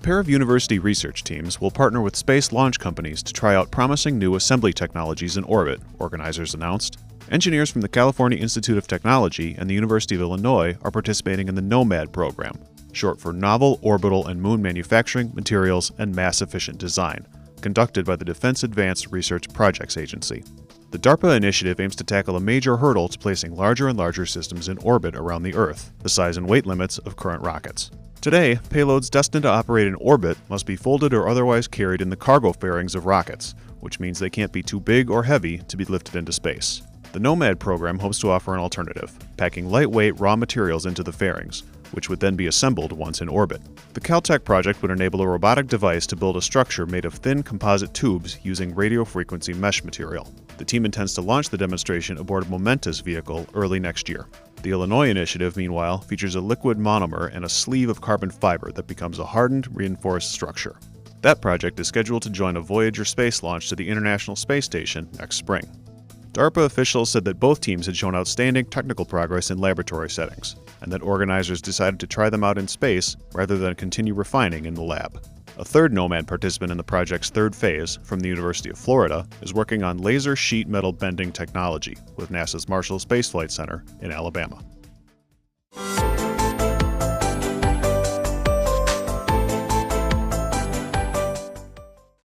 pair of university research teams will partner with space launch companies to try out promising new assembly technologies in orbit, organizers announced. Engineers from the California Institute of Technology and the University of Illinois are participating in the NOMAD program, short for Novel Orbital and Moon Manufacturing, Materials, and Mass-Efficient Design, conducted by the Defense Advanced Research Projects Agency. The DARPA initiative aims to tackle a major hurdle to placing larger and larger systems in orbit around the Earth, the size and weight limits of current rockets. Today, payloads destined to operate in orbit must be folded or otherwise carried in the cargo fairings of rockets, which means they can't be too big or heavy to be lifted into space. The NOMAD program hopes to offer an alternative, packing lightweight raw materials into the fairings, which would then be assembled once in orbit. The Caltech project would enable a robotic device to build a structure made of thin composite tubes using radio frequency mesh material. The team intends to launch the demonstration aboard a Momentus vehicle early next year. The Illinois initiative, meanwhile, features a liquid monomer and a sleeve of carbon fiber that becomes a hardened, reinforced structure. That project is scheduled to join a Voyager space launch to the International Space Station next spring. DARPA officials said that both teams had shown outstanding technical progress in laboratory settings, and that organizers decided to try them out in space rather than continue refining in the lab. A third NOMAD participant in the project's third phase, from the University of Florida, is working on laser sheet metal bending technology with NASA's Marshall Space Flight Center in Alabama.